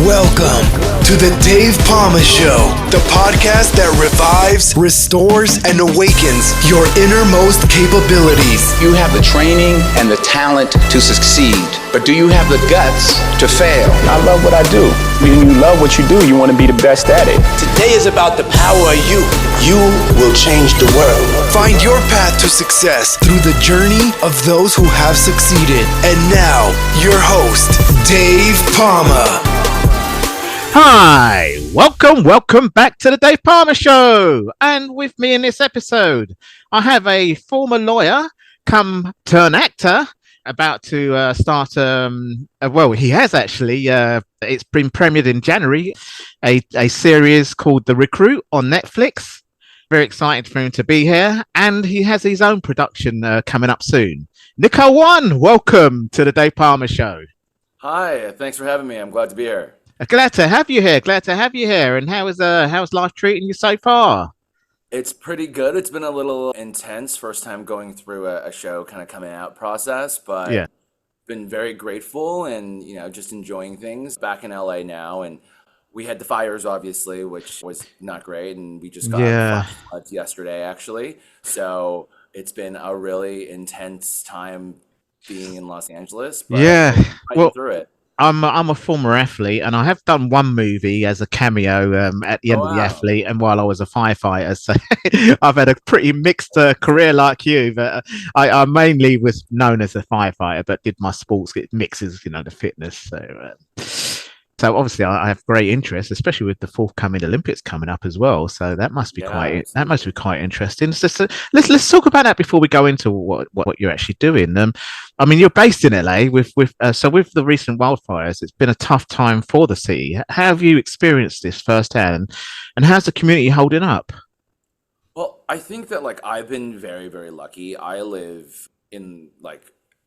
Welcome to the Dave Palma Show, the podcast that revives, restores, and awakens your innermost capabilities. You have the training and the talent to succeed, but do you have the guts to fail? I love what I do. When you love what you do, you want to be the best at it. Today is about the power of you. You will change the world. Find your path to success through the journey of those who have succeeded. And now, your host, Dave Palma. Hi, welcome back to the Dave Palma Show. And with me in this episode, I have a former lawyer come turn actor about to start, he has actually, it's been premiered in January, a series called The Recruit on Netflix. Very excited for him to be here. And he has his own production coming up soon. Nico Wan, welcome to the Dave Palma Show. Hi, thanks for having me. I'm glad to be here. Glad to have you here. And how's life treating you so far? It's pretty good. It's been a little intense. First time going through a show kind of coming out process, but yeah, been very grateful and, just enjoying things. Back in LA now, and we had the fires, obviously, which was not great. And we just got floods yesterday, actually. So it's been a really intense time being in Los Angeles. But fighting through it. I'm a former athlete, and I have done one movie as a cameo at the end of The Athlete, and while I was a firefighter. So I've had a pretty mixed career like you, but I mainly was known as a firefighter, but did my sports. It mixes, the fitness. So obviously I have great interest, especially with the forthcoming Olympics coming up as well. So that must be quite interesting. So let's talk about that before we go into what you're actually doing. You're based in LA with the recent wildfires. It's been a tough time for the city. How have you experienced this firsthand, and how's the community holding up? Well, I think that I've been very, very lucky. I live in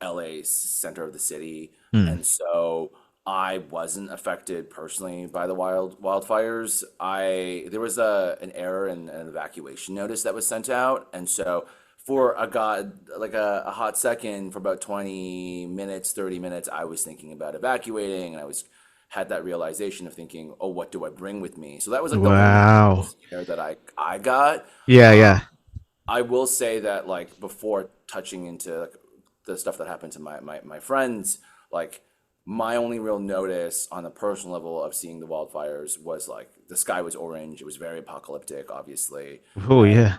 LA, center of the city, and so I wasn't affected personally by the wildfires. There was an error in an evacuation notice that was sent out, and so for a hot second, for about 20 minutes, 30 minutes, I was thinking about evacuating, and had that realization of thinking, oh, what do I bring with me? So that was the only scare that I got. Yeah. I will say that before touching into the stuff that happened to my friends, my only real notice on the personal level of seeing the wildfires was the sky was orange. It was very apocalyptic, obviously. Oh, yeah.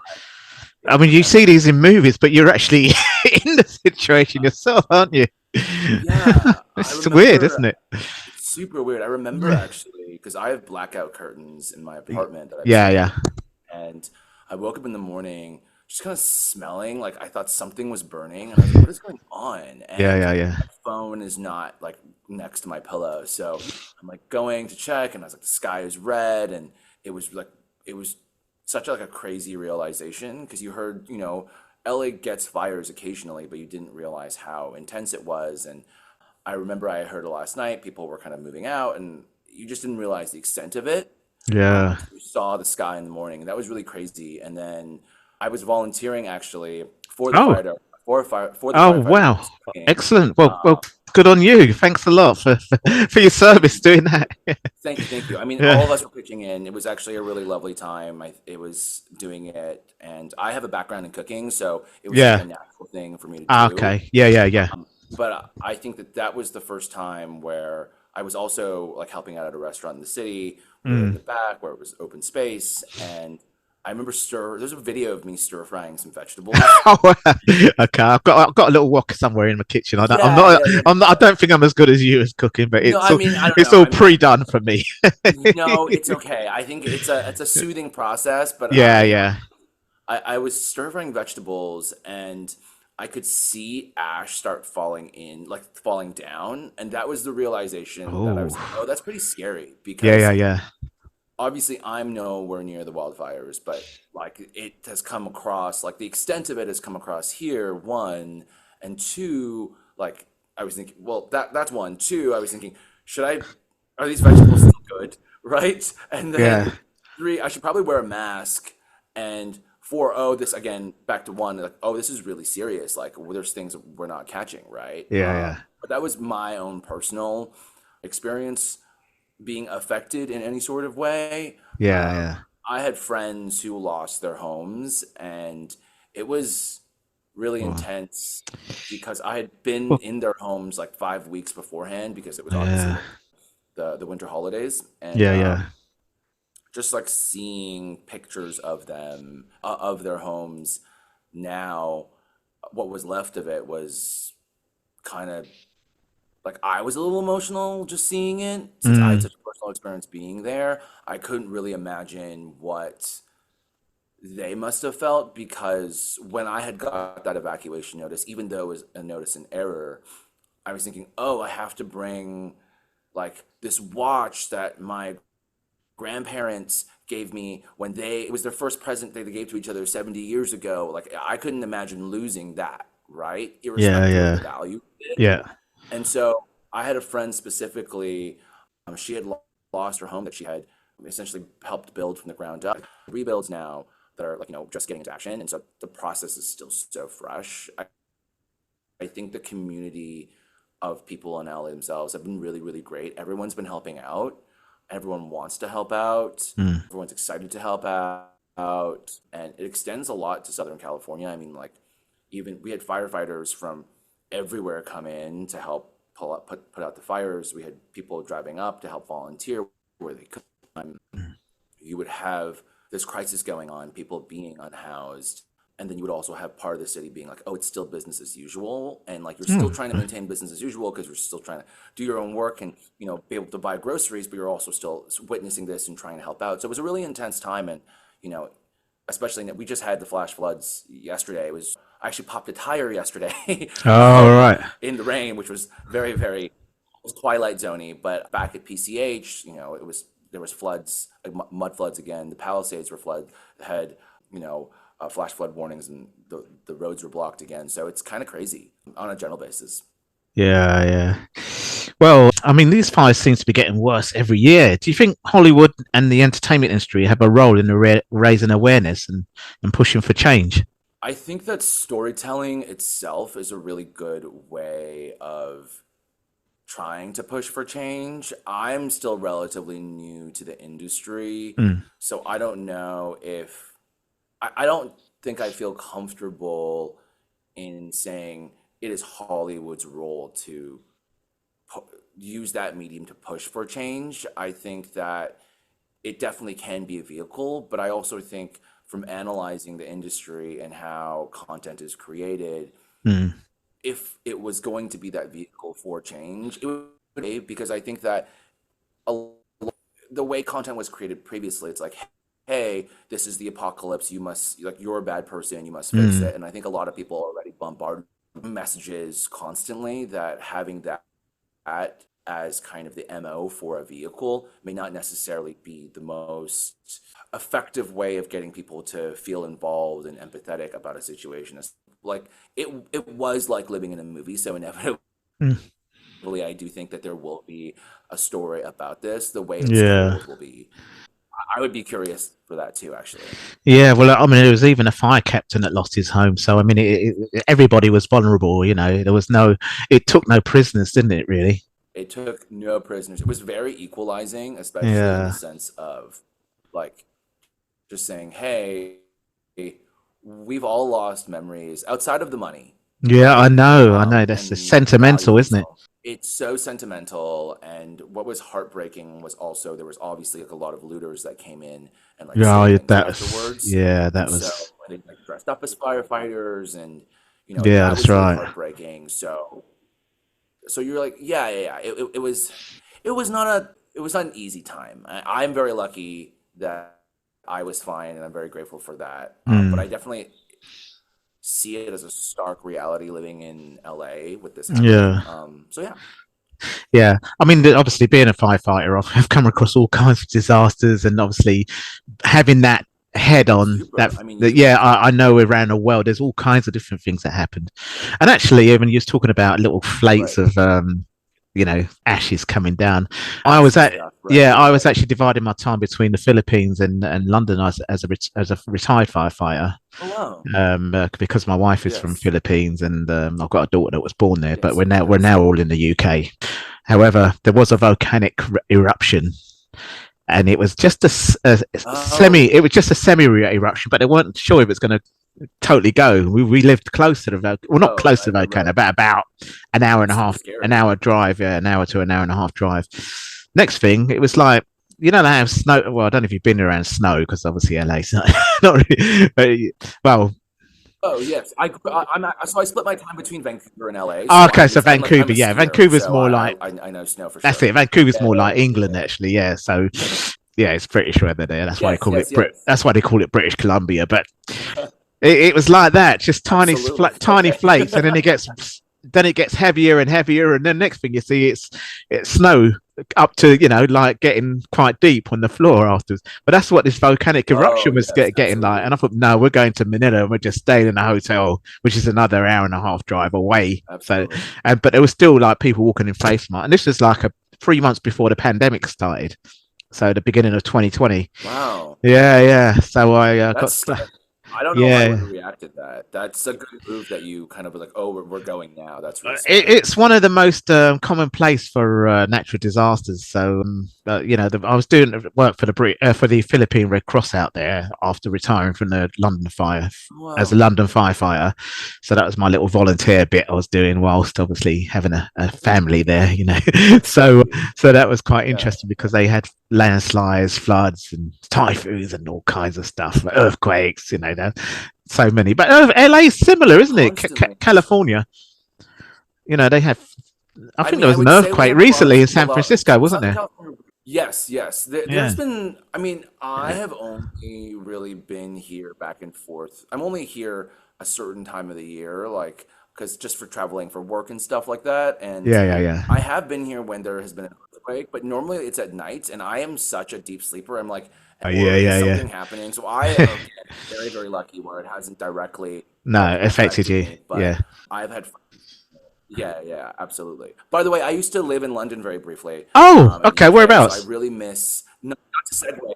You see these in movies, but you're actually in the situation yourself, aren't you? Yeah. It's weird, isn't it? It's super weird. I remember actually, because I have blackout curtains in my apartment. And I woke up in the morning just kind of smelling I thought something was burning, and I was like, what is going on? And my phone is not next to my pillow, so I'm going to check, and I was the sky is red, and it was such a crazy realization, because you heard LA gets fires occasionally, but you didn't realize how intense it was. And I remember I heard it last night, people were kind of moving out, and you just didn't realize the extent of it. You saw the sky in the morning, and that was really crazy. And then I was volunteering actually for the fire. Wow. Excellent. Well, good on you. Thanks a lot for your service doing that. Thank you. All of us were pitching in. It was actually a really lovely time. It was doing it, and I have a background in cooking, so it was a natural thing for me to do. Okay. Yeah. But I think that was the first time where I was also helping out at a restaurant in the city, in the back where it was open space, and I remember there's a video of me stir frying some vegetables. Okay, I've got a little wok somewhere in my kitchen. I don't think I'm as good as you as cooking, but it's all pre-done for me. No, it's okay. I think it's a soothing process, but I was stir frying vegetables, and I could see ash start falling down, and that was the realization that I was that's pretty scary, because obviously I'm nowhere near the wildfires, but it has come across, the extent of it has come across here, one, and two, I was thinking, well, that's one. Two, I was thinking, are these vegetables still good, right? And then three, I should probably wear a mask, and 4, this again, back to 1, this is really serious. There's things we're not catching, right? Yeah. But that was my own personal experience. being affected in any sort of way. Yeah. I had friends who lost their homes, and it was really Oh, intense because I had been well, in their homes like 5 weeks beforehand because it was obviously yeah. like the winter holidays, and Yeah. just like seeing pictures of them of their homes now, what was left of it was kind of like I was a little emotional just seeing it since I had Mm, such a personal experience being there. I couldn't really imagine what they must have felt because when I had got that evacuation notice, even though it was a notice in error, I was thinking, oh, I have to bring like this watch that my grandparents gave me when it was their first present they gave to each other 70 years ago. Like I couldn't imagine losing that, right? Irrespective of the yeah. value of it. Yeah. And so I had a friend specifically, she had lost her home that she had essentially helped build from the ground up. Rebuilds now that are like, just getting into action. And so the process is still so fresh. I think the community of people in LA themselves have been really, really great. Everyone's been helping out. Everyone wants to help out. Mm, Everyone's excited to help out. And it extends a lot to Southern California. I mean, like, even we had firefighters from everywhere come in to help put out the fires. We had people driving up to help volunteer where they could. You would have this crisis going on, people being unhoused, and then you would also have part of the city being like, oh, it's still business as usual, and like you're still trying to maintain business as usual because you're still trying to do your own work and be able to buy groceries, but you're also still witnessing this and trying to help out. So it was a really intense time, and especially we just had the flash floods yesterday. I actually popped a tire yesterday oh, right. in the rain, which was very, very, it was Twilight Zoney. But back at PCH, there was floods, like mud floods again. The Palisades had flash flood warnings, and the roads were blocked again. So it's kind of crazy on a general basis. Yeah. Well, I mean, these fires seem to be getting worse every year. Do you think Hollywood and the entertainment industry have a role in raising awareness and pushing for change? I think that storytelling itself is a really good way of trying to push for change. I'm still relatively new to the industry, Mm, so I don't know if I don't think I feel comfortable in saying it is Hollywood's role to use that medium to push for change. I think that it definitely can be a vehicle, but I also think from analyzing the industry and how content is created, mm, if it was going to be that vehicle for change, it would be because I think that a, the way content was created previously, it's like, hey, this is the apocalypse. You must, like, you're a bad person. You must fix mm. it. And I think a lot of people already bombard messages constantly that having that as kind of the MO for a vehicle may not necessarily be the most effective way of getting people to feel involved and empathetic about a situation. It's like it was like living in a movie, so inevitably Mm. I do think that there will be a story about this. The way it's Yeah. told will be. I would be curious for that too, actually. Yeah, well, I mean, there was even a fire captain that lost his home. So, I mean, everybody was vulnerable. There was it took no prisoners, didn't it? Really? It took no prisoners. It was very equalizing, especially in the Yeah, sense of like just saying, hey, we've all lost memories outside of the money, yeah, right? I know. That's And the value sentimental, of isn't these it? homes. It's so sentimental. And what was heartbreaking was also there was obviously like a lot of looters that came in and like Yeah, stole things afterwards. yeah, that And so was, they like dressed up as firefighters, and yeah, that that's was really right. heartbreaking. So you're like, yeah. It was not an easy time. I'm very lucky that I was fine, and I'm very grateful for that. But Mm, I definitely see it as a stark reality living in LA with this yeah, happening. So yeah, yeah. I mean, obviously, being a firefighter, I've come across all kinds of disasters, and obviously, having that head on super. I mean, yeah, I know around the world there's all kinds of different things that happened. And actually, when you was talking about little flakes right, of ashes coming down, I was ashes at stuff, yeah, right? I was actually dividing my time between the Philippines and London as a retired firefighter, Oh wow, because my wife is from yes, Philippines, and I've got a daughter that was born there, but yes, we're now nice. all in the UK. However, there was a volcanic eruption, and it was just it was just a semi eruption, but they weren't sure if it was going to totally go. We lived close to the not close to the volcano, but about an hour and a half, an hour drive, an hour to an hour and a half drive. Next thing, it was like, they have snow. Well, I don't know if you've been around snow, because obviously LA's not really, but, well. Oh yes, so I split my time between Vancouver and LA. So Vancouver, Vancouver's so more like I know snow for sure. That's it. Vancouver's more like England, actually. Yeah, so it's British weather there. That's why they call it That's why they call it British Columbia. But it was like that, just tiny flakes, and then it gets heavier and heavier, and then next thing you see, it's snow up to like getting quite deep on the floor afterwards. But that's what this volcanic eruption was getting like. And I thought, no, we're going to Manila, and we're just staying in a hotel, which is another hour and a half drive away. Absolutely. So, but there was still like people walking in face mask, and this was like 3 months before the pandemic started, so the beginning of 2020. Wow. Yeah. So I I don't know how I would react to that. That's a good move that you kind of were like, oh, we're going now. That's really it's one of the most commonplace for natural disasters. So I was doing work for the Philippine Red Cross out there after retiring from the London fire as a London firefighter. So that was my little volunteer bit I was doing whilst obviously having a family there. So that was quite interesting because they had landslides, floods, and typhoons, and all kinds of stuff, earthquakes. So many. But LA is similar, isn't it? California. They have. I think there was an earthquake recently in San Francisco, wasn't there? Yes. There's been. I have only really been here back and forth. I'm only here a certain time of the year, like, because just for traveling for work and stuff like that. And yeah. I have been here when there has been an earthquake, but normally it's at night, and I am such a deep sleeper. I'm like, something happening. So I am very, very lucky where it hasn't directly affected you. But I've had. Yeah, absolutely. By the way, I used to live in London very briefly. Oh, okay. Whereabouts? So I really miss. No, not to segue.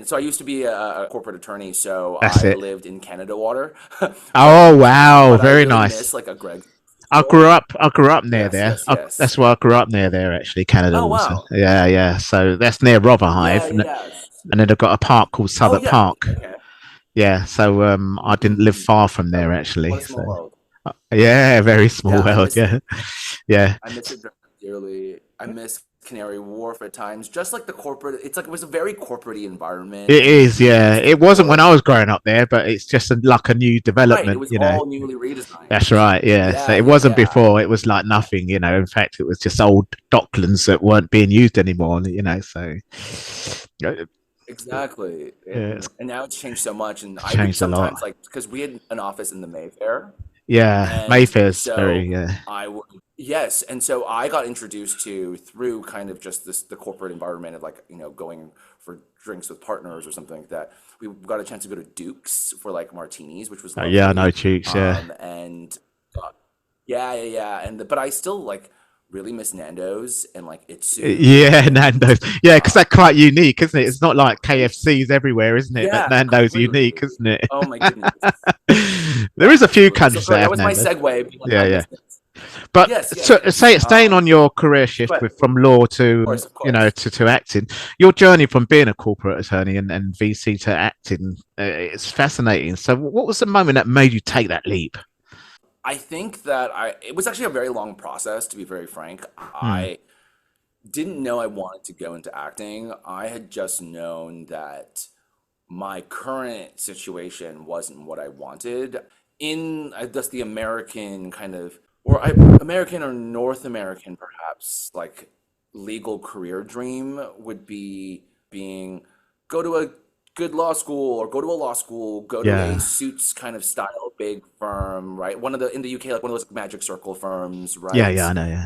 So I used to be a corporate attorney, so I lived in Canada Water. Oh wow, very nice. Miss, like, a Greg. I grew up near there. Yes. That's where I grew up near there, actually, Canada. Oh wow. Yeah. So that's near Rotherhithe, and then they've got a park called Southwark Park. Okay. Yeah. So I didn't live far from there, actually. What a small world. Very small world. Yeah. I miss it dearly. I miss Canary Wharf at times, just like the corporate. It's like it was a very corporate-y environment. It is, yeah. It wasn't when I was growing up there, but it's just like a new development. Right, it was all newly redesigned. That's right, yeah. So it wasn't before. It was like nothing, In fact, it was just old docklands that weren't being used anymore. So exactly. Yeah. And now it's changed so much. And I would sometimes, like, because we had an office in the Mayfair. Yeah, Mayfair's very. Yes, and so I got introduced to through kind of just the corporate environment of, like, going for drinks with partners or something like that. We got a chance to go to Duke's for, like, martinis, which was lovely. I know Duke's, and but I still, like, really miss Nando's and, like, Itsu. Yeah, Nando's. Yeah, because that's quite unique, isn't it? It's not like KFC's everywhere, isn't it? But Nando's unique, isn't it? Oh my goodness. There is a few countries that have Nando's. That was my segue. Yeah. But staying on your career shift from law to of course. to acting, your journey from being a corporate attorney and VC to acting, it's fascinating. So, what was the moment that made you take that leap? I think that it was actually a very long process, to be very frank. I didn't know I wanted to go into acting. I had just known that my current situation wasn't what I wanted. In just the American kind of, American or North American perhaps, like, legal career dream would be go to a good law school, or go to a law school, go to a suits kind of style big firm, right? In the UK, like one of those magic circle firms, right? Yeah, I know,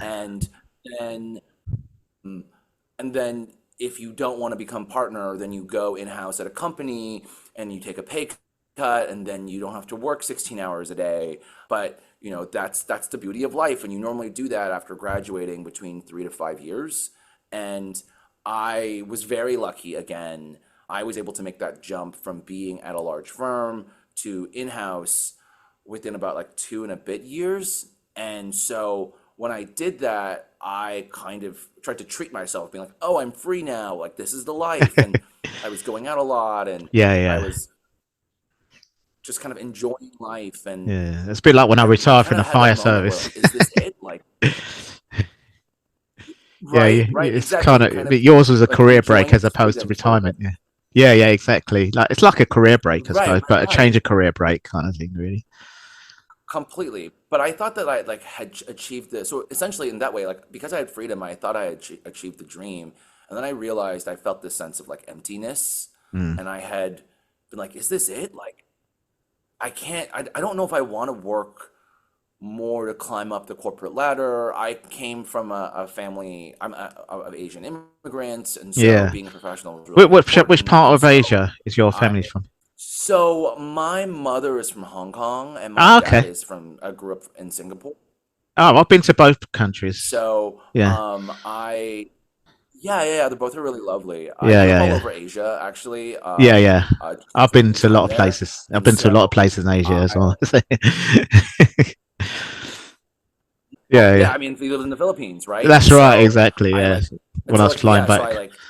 And then if you don't want to become partner, then you go in-house at a company and you take a pay cut, and then you don't have to work 16 hours a day. But that's the beauty of life, and you normally do that after graduating between 3 to 5 years. And I was very lucky again. I was able to make that jump from being at a large firm to in-house within about, like, 2 and a bit years. And so when I did that, I kind of tried to treat myself, being like, "Oh, I'm free now. Like this is the life." And I was going out a lot, and Yeah, I yeah, was just kind of enjoying life. And yeah. It's a bit like when I I retired kind from the of had that fire moment where, service. like, is this it? Like, Yeah, right, right, it's exactly. kind And of, kind but of yours was a like career break enjoying as opposed to freedom for a retirement. bit. Yeah, yeah, yeah, exactly. Like it's like a career break, I Right, suppose, but a right. change of career break kind of thing, really. Completely. But I thought that I like had achieved this. So essentially in that way, like because I had freedom, I thought I had achieved the dream. And then I realized I felt this sense of like emptiness. Mm. And I had been like, is this it? Like I don't know if I want to work more to climb up the corporate ladder. I came from a family, of Asian immigrants, and so Yeah. being a professional was really Which important. part And of so Asia is your I family from? so my mother is from Hong Kong and my Ah, dad okay. is from grew up in Singapore. Oh, I've been to both countries. So, Yeah, yeah, yeah, yeah, they're both are really lovely. I yeah, grew up yeah, all yeah, over Asia, actually, yeah, yeah. I've been spending to a lot time of there, places. I've and been to a lot of so places in Asia as I, well. well, Yeah, yeah, yeah. I mean, we lived in the Philippines, right? And That's right, so exactly. I Yeah. like, and When I so was like, flying yeah, so I back. like,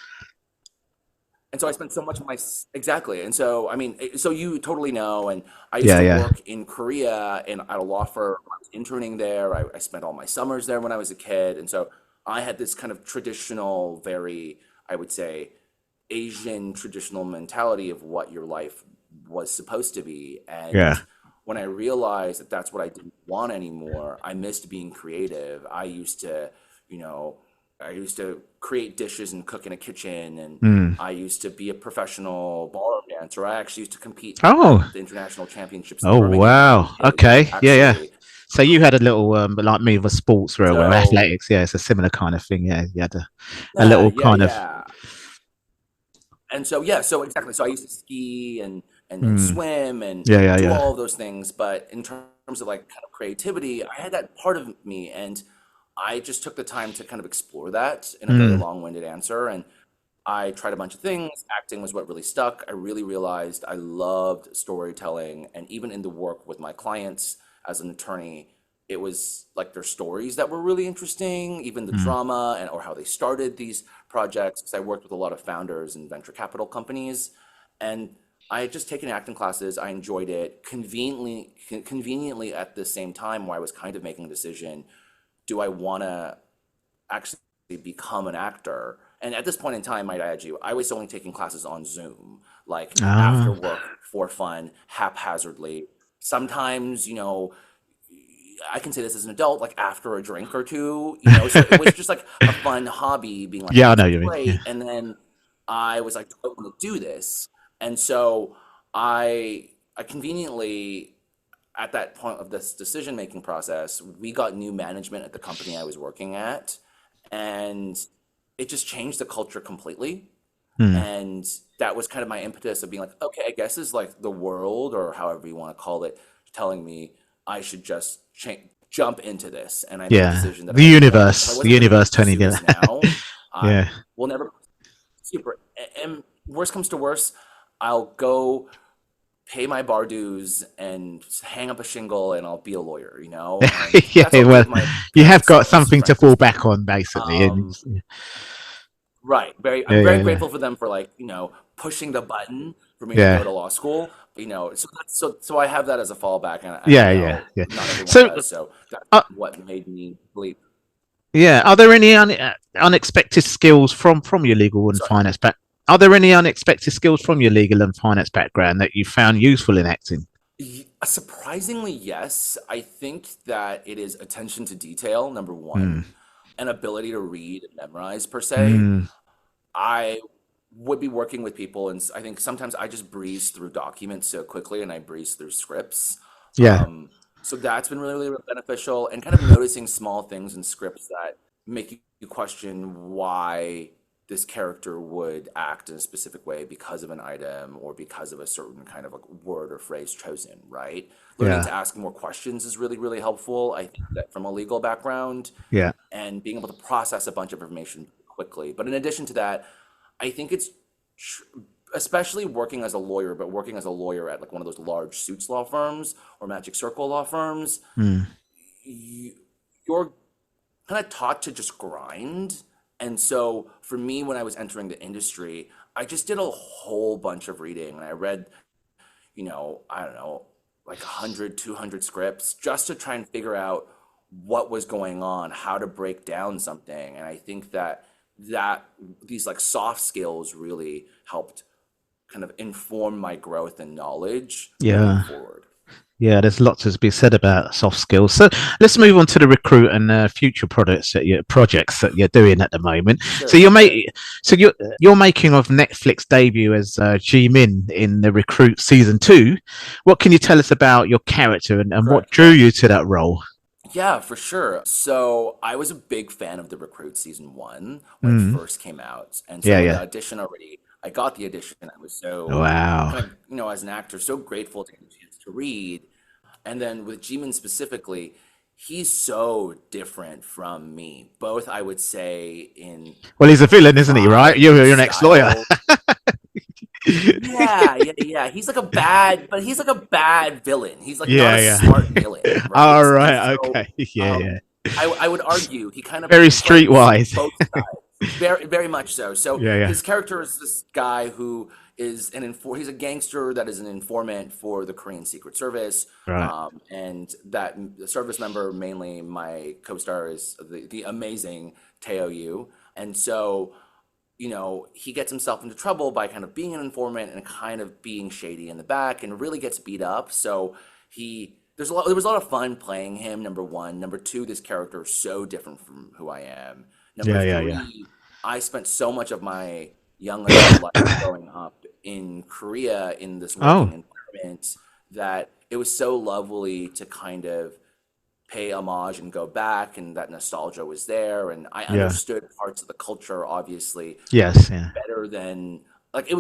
and so I spent so much of exactly, and so I mean, so you totally know, and I used Yeah, to yeah. work in Korea and at a law firm. I was interning there. I spent all my summers there when I was a kid, and so I had this kind of traditional, very, I would say, Asian traditional mentality of what your life was supposed to be. And Yeah. when I realized that that's what I didn't want anymore, I missed being creative. You know, I used to create dishes and cook in a kitchen, and Mm. I used to be a professional ballroom dancer. I actually used to compete at Oh, the international championships in oh Birmingham when I was wow. a kid, Okay. Yeah, yeah. actually. So you had a little like me with a sports real well, So athletics. Yeah, it's a similar kind of thing. Yeah, you had a yeah, little yeah, kind of. yeah. And so yeah, so exactly. So I used to ski and Mm. swim and Yeah, yeah, do yeah. all of those things. But in terms of like kind of creativity, I had that part of me, and I just took the time to kind of explore that in a very Mm. long-winded answer. And I tried a bunch of things. Acting was what really stuck. I really realized I loved storytelling, and even in the work with my clients as an attorney, it was like their stories that were really interesting, even the Mm. drama and or how they started these projects. Because I worked with a lot of founders and venture capital companies, and I had just taken acting classes. I enjoyed it. Conveniently at the same time, where I was kind of making a decision: do I want to actually become an actor? And at this point in time, might I add you, I was only taking classes on Zoom, like after Ah. work for fun, haphazardly. Sometimes, I can say this as an adult, like after a drink or two, so it was just like a fun hobby, being like, Yeah, I this know is you mean. Yeah. great. And then I was like, do I want to do this? And so I conveniently, at that point of this decision making process, we got new management at the company I was working at, and it just changed the culture completely. Mm. And that was kind of my impetus of being like, okay, I guess is like the world, or however you want to call it, telling me I should just jump into this. And I made a Yeah. decision that if I The wasn't going to universe turning pursue it. this now, I Yeah. will never super. And worst comes to worst, I'll go pay my bar dues and hang up a shingle, and I'll be a lawyer, and that's Yeah, what well, gave my you parents have some got peace, something to frankly fall back speaking. on, basically. And Um, right. yeah, I'm very yeah, yeah, grateful for them for like, pushing the button for me to go yeah, to law school, so I have that as a fallback, and I yeah, yeah, know yeah. not everyone So, does. So that's uh, what made me believe. yeah, are there any unexpected skills from your legal and Sorry. finance back? Are there any unexpected skills from your legal and finance background that you found useful in acting? Surprisingly, yes. I think that it is attention to detail, number Mm. one, and ability to read and memorize per se. Mm. I would be working with people, and I think sometimes I just breeze through documents so quickly, and I breeze through scripts. Yeah, So that's been really, really beneficial, and kind of noticing small things in scripts that make you question why this character would act in a specific way because of an item or because of a certain kind of like word or phrase chosen, right? Learning yeah, to ask more questions is really, really helpful. I think that from a legal background, yeah, and being able to process a bunch of information quickly. But in addition to that, I think it's especially working as a lawyer, but working as a lawyer at like one of those large suits law firms or Magic Circle law firms, mm. you, you're kind of taught to just grind. And so for me, when I was entering the industry, I just did a whole bunch of reading, and I read, I don't know, like 100, 200 scripts just to try and figure out what was going on, how to break down something. And I think that these like soft skills really helped kind of inform my growth and knowledge moving forward. Yeah, there's lots to be said about soft skills. So let's move on to the recruit and future projects that you're doing at the moment. Sure. So you're making of Netflix debut as Ji Min in the Recruit season 2. What can you tell us about your character and what drew you to that role? Yeah, for sure. So I was a big fan of the Recruit season 1 when it first came out, and so the audition already. I got the audition. I was so kind of, as an actor, so grateful to get a chance to read. And then with Ji Min specifically, he's so different from me. Both, I would say, in he's a villain, isn't he? Right? You're an ex-lawyer. Yeah. He's like a bad villain. He's like not a smart villain. Right? All right. Okay. Yeah. I would argue he kind of very streetwise. Both sides. Very, very much so. So his character is this guy who is he's a gangster that is an informant for the Korean Secret Service. Right. And that service member, mainly my co-star, is the amazing Teo Yoo. And so, he gets himself into trouble by kind of being an informant and kind of being shady in the back, and really gets beat up. So there was a lot of fun playing him, number one. Number two, this character is so different from who I am. Number three, I spent so much of my young adult life growing up in Korea in this working environment that it was so lovely to kind of pay homage and go back, and that nostalgia was there, and I understood parts of the culture obviously better than like it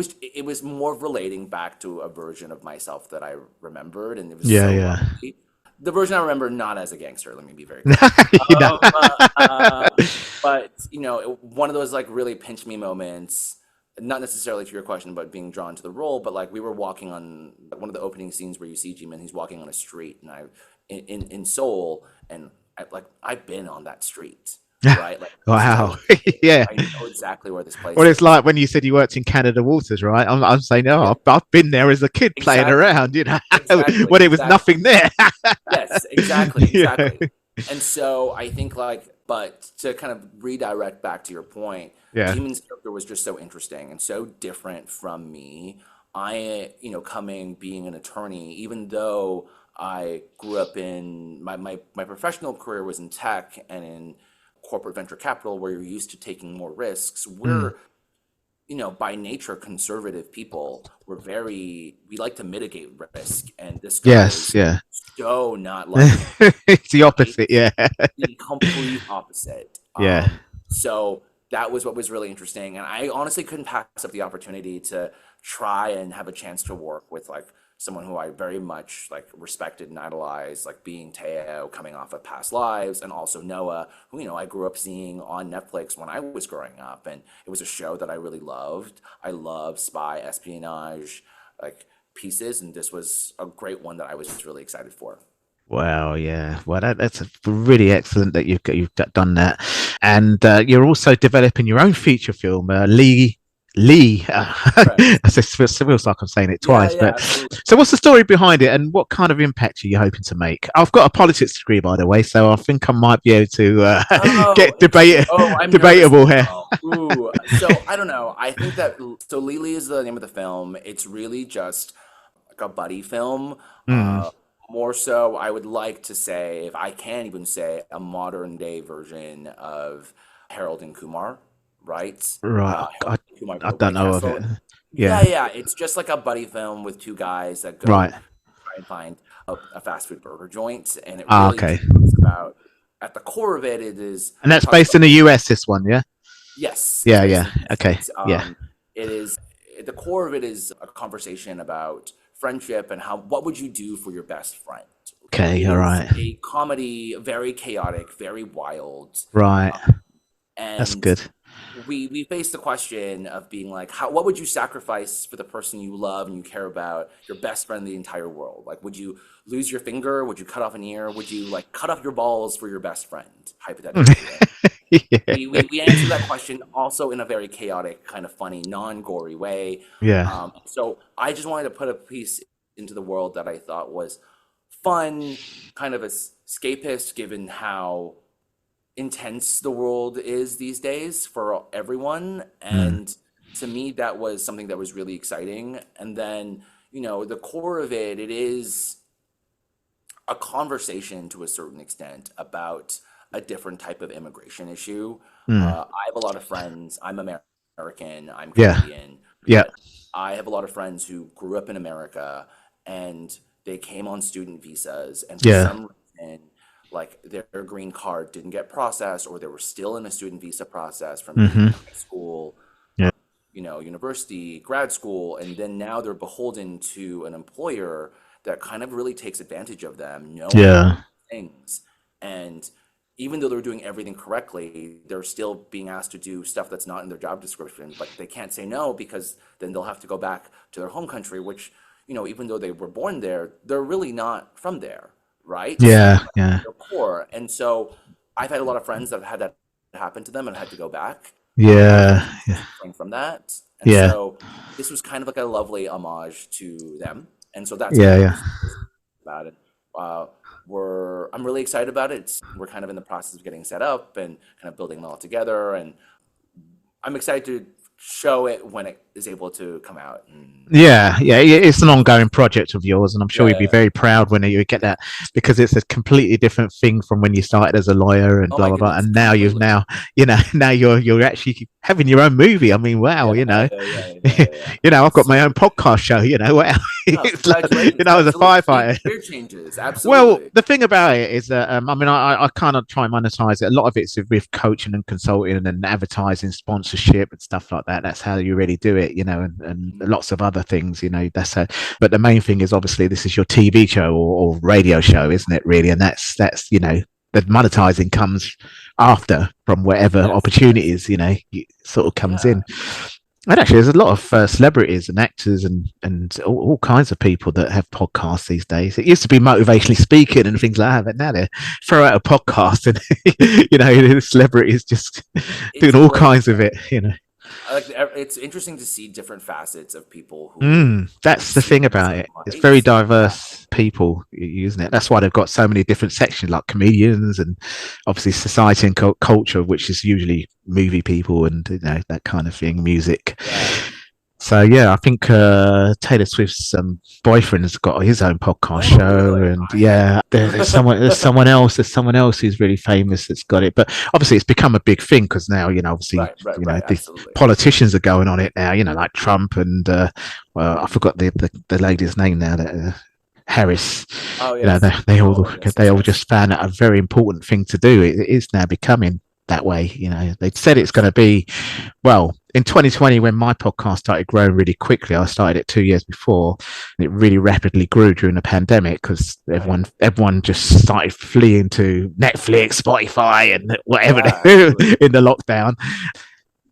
was more relating back to a version of myself that I remembered, and it was lovely. The version I remember not as a gangster, let me be very clear. But one of those like really pinch me moments, not necessarily to your question, but being drawn to the role. But like we were walking on one of the opening scenes where you see Ji Min, he's walking on a street, and in Seoul, and I've been on that street. Right? Like, wow. I know exactly where this place is. It's like when you said you worked in Canada Waters, right? I'm saying, I've been there as a kid playing around, when it was nothing there. Yes, exactly. And so I think but to kind of redirect back to your point, Ji Min's character was just so interesting and so different from me. Being an attorney, even though I grew up in my professional career was in tech and in corporate venture capital, where you're used to taking more risks. We're, by nature, conservative people. We like to mitigate risk, and this guy is so not like it's the opposite, the complete opposite. So that was what was really interesting, and I honestly couldn't pass up the opportunity to try and have a chance to work with someone who I very much respected and idolized, being Teo, coming off of Past Lives, and also Noah, who I grew up seeing on Netflix when I was growing up, and it was a show that I really loved. I love spy espionage pieces, and this was a great one that I was just really excited for. Wow, yeah. Well, that's really excellent that you've done that, and you're also developing your own feature film, Lee. It feels like I'm saying it twice, but absolutely. So what's the story behind it, and what kind of impact are you hoping to make? I've got a politics degree, by the way, so I think I might be able to get debatable here. Ooh. So I don't know. I think that Lily is the name of the film. It's really just like a buddy film. More so, I would like to say, if I can even say, a modern day version of Harold and Kumar. Right. I don't know of it. Yeah. It's just like a buddy film with two guys that go try and find a fast food burger joint, and it really is about. At the core of it is. And that's based in the U.S. This one, yeah. Yes. Yeah. Okay. It is. The core of it is a conversation about friendship and what would you do for your best friend. Okay. All right. A comedy, very chaotic, very wild. Right. And that's good. we face the question of being like, what would you sacrifice for the person you love and you care about, your best friend in the entire world? Like, would you lose your finger? Would you cut off an ear? Would you like cut off your balls for your best friend, hypothetically? Yeah. We answer that question also in a very chaotic, kind of funny, non-gory way. Yeah. So I just wanted to put a piece into the world that I thought was fun, kind of escapist, given how intense the world is these days for everyone. And to me, that was something that was really exciting. And then, the core of it is a conversation to a certain extent about a different type of immigration issue. I have a lot of friends. I'm American, I'm Canadian. Yeah. I have a lot of friends who grew up in America and they came on student visas, and for some reason, like their green card didn't get processed, or they were still in a student visa process from high school, university, grad school, and then now they're beholden to an employer that kind of really takes advantage of them, knowing things. And even though they're doing everything correctly, they're still being asked to do stuff that's not in their job description, but they can't say no because then they'll have to go back to their home country, which, even though they were born there, they're really not from there, right? Yeah, so, yeah. They're poor. And so I've had a lot of friends that have had that happen to them and had to go back. Yeah. From that. And so this was kind of like a lovely homage to them. And so that's about it. I'm really excited about it. We're kind of in the process of getting set up and kind of building it all together. And I'm excited to show it when it is able to come out. It's an ongoing project of yours, and I'm sure you'd be very proud when you get that, because it's a completely different thing from when you started as a lawyer and blah blah blah, and now you're actually having your own movie. I mean, wow, I've got my own podcast show. Wow. It's like, as a firefighter. Career changes, absolutely. Well, the thing about it is that I kind of try and monetize it. A lot of it's with coaching and consulting and advertising, sponsorship and stuff like that. That's how you really do it, and lots of other things, that's how. But the main thing is obviously this is your TV show or radio show, isn't it? Really, and that's the monetizing comes after from whatever opportunities sort of comes in. And actually, there's a lot of celebrities and actors and all kinds of people that have podcasts these days. It used to be motivationally speaking and things like that, but now they throw out a podcast and the celebrities just doing all kinds of it. It's interesting to see different facets of people who that's the thing about it. It's very diverse people using it. That's why they've got so many different sections, like comedians and obviously society and culture, which is usually movie people and that kind of thing, music. So I think Taylor Swift's boyfriend's got his own podcast show, and there's someone else who's really famous that's got it. But obviously, it's become a big thing because now obviously the politicians are going on it now. Like Trump and I forgot the lady's name now. That Harris. They all just found it a very important thing to do. It is now becoming that way. They said it's going to be, well, in 2020 when my podcast started growing really quickly. I started it 2 years before, and it really rapidly grew during the pandemic because everyone just started fleeing to Netflix, Spotify and whatever in the lockdown.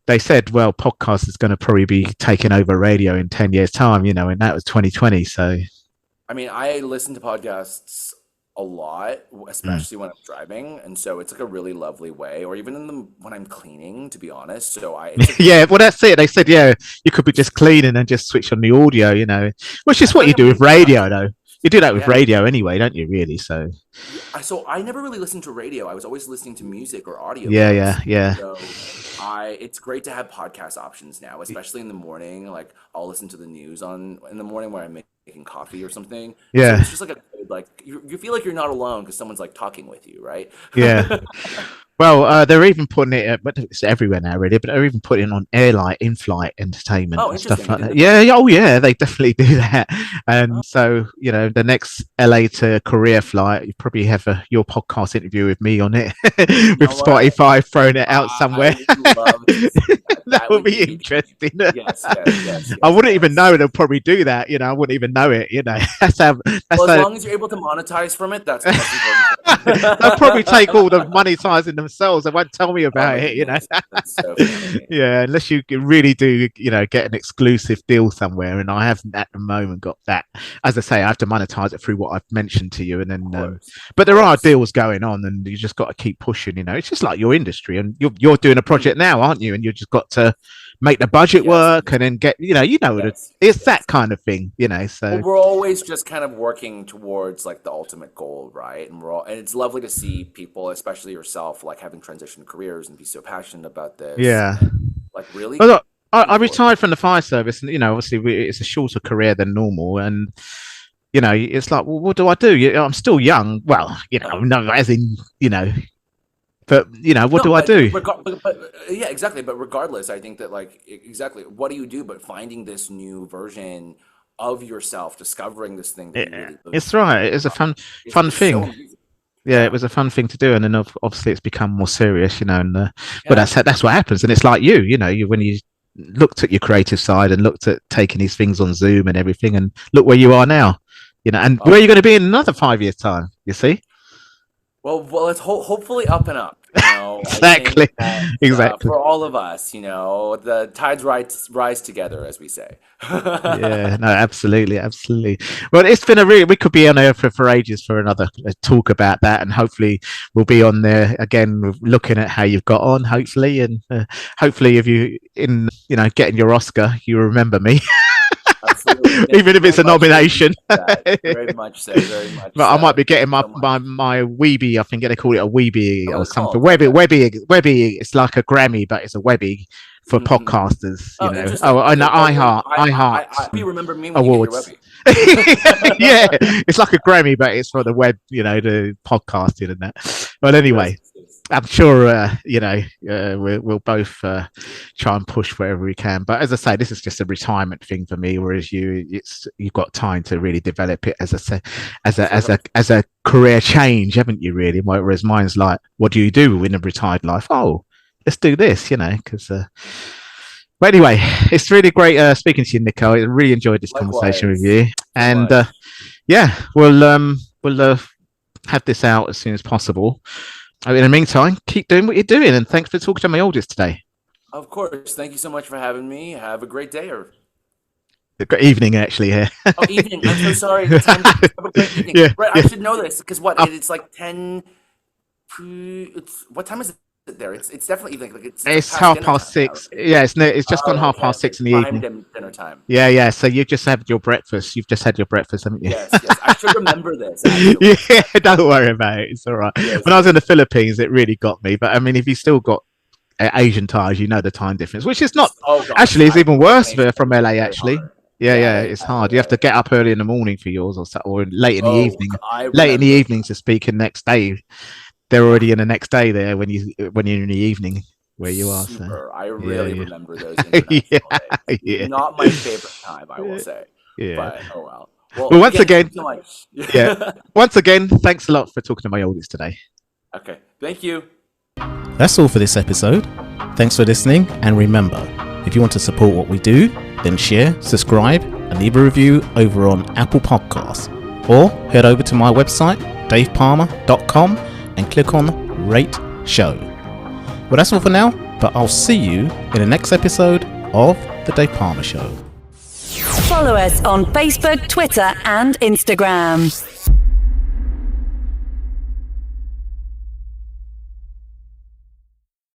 They said, well, podcast is going to probably be taking over radio in 10 years time, and that was 2020. So I mean, I listen to podcasts a lot, especially when I'm driving, and so it's like a really lovely way, or even when I'm cleaning, to be honest. So well, that's it. They said you could be just cleaning and just switch on the audio, which is what you do with radio, though. You do that with radio anyway, don't you? Really? So I never really listened to radio. I was always listening to music or audio. Yeah. So it's great to have podcast options now, especially in the morning. Like I'll listen to the news in the morning where I'm making coffee or something. Yeah. So it's just like you feel like you're not alone because someone's like talking with you, right? Yeah. Well, they're even putting it, but it's everywhere now, really. But they're even putting it on in-flight entertainment and stuff like that. Yeah, they definitely do that. And so, the next LA to Korea flight, you probably have your podcast interview with me on it, with Spotify throwing it out somewhere. I would love to see that. That would be interesting. Yes. I wouldn't even know they'll probably do that. I wouldn't even know it. That's how. As long as you're able to monetize from it, that's important. They'll probably take all the monetizing themselves. They won't tell me about it. That's so funny. Yeah, unless you really do, get an exclusive deal somewhere, and I haven't at the moment got that. As I say, I have to monetize it through what I've mentioned to you, and then. But there are deals going on, and you just got to keep pushing. It's just like your industry, and you're doing a project now, aren't you? And you just got to make the budget work, and then get it's that kind of thing. So we're always just kind of working towards like the ultimate goal, right? And and it's lovely to see people, especially yourself, like having transitioned careers and be so passionate about this. Yeah, like really. Well, look, I retired from the fire service, and obviously it's a shorter career than normal, and it's like, well, what do I do? I'm still young. Well, no, as in, but what do I do? Yeah, exactly. But regardless, I think that exactly, what do you do? But finding this new version of yourself, discovering this thing. It's right. It's a fun thing. Yeah, it was a fun thing to do, and then obviously it's become more serious, and but that's what happens, and it's like you when you looked at your creative side and looked at taking these things on Zoom and everything, and look where you are now. And where are you going to be in another 5 years' time? You see? Well, it's hopefully up and up. Exactly. Exactly. For all of us, the tides rise together, as we say. Yeah. No. Absolutely. Well, it's been we could be on there for ages for another talk about that, and hopefully we'll be on there again, looking at how you've got on. Hopefully, and hopefully, if you getting your Oscar, you remember me. Even if it's a nomination. Very much so. But I might be getting my Weebie. I think they call it a Weebie or something. Webby. It's like a Grammy, but it's a Webby for podcasters. And iHeart. You remember me when awards. You get your Webby. Yeah, it's like a Grammy, but it's for the web. The podcasting and that. But anyway. I'm sure, we'll both try and push wherever we can. But as I say, this is just a retirement thing for me. Whereas you've got time to really develop it as a career change, haven't you? Really. Whereas mine's like, what do you do in a retired life? Oh, let's do this, because. But anyway, it's really great speaking to you, Nico. I really enjoyed this conversation with you, and we'll have this out as soon as possible. In the meantime, keep doing what you're doing, and thanks for talking to my oldest today. Of course. Thank you so much for having me. Have a great day. Good evening, actually, here. Oh, evening. I'm so sorry. Have a great evening. Yeah, right, I should know this, because it's like 10... what time is it there? It's definitely evening. It's 6:30. Yeah, it's just gone 6:30 in the evening. Dinner time. Yeah. So you've just had your breakfast. Haven't you? Yes. I should remember this. Yeah, don't worry about it. It's all right. Yes. When I was in the Philippines, it really got me. But I mean, if you still got Asian ties, the time difference, which is not actually, it's even worse from LA. Actually, yeah, it's hard. You have to get up early in the morning for yours, or late in the evening. Late in the evening to speak the next day. They're already in the next day there when you're in the evening where you are. So. I really remember those international days. Not my favorite time, I will say. Yeah. But oh well. Well, once again, so much. Once again, thanks a lot for talking to my oldest today. Okay, thank you. That's all for this episode. Thanks for listening, and remember, if you want to support what we do, then share, subscribe, and leave a review over on Apple Podcasts, or head over to my website, davepalmer.com, and click on Rate Show. Well, that's all for now, but I'll see you in the next episode of The Dave Palmer Show. Follow us on Facebook, Twitter, and Instagram.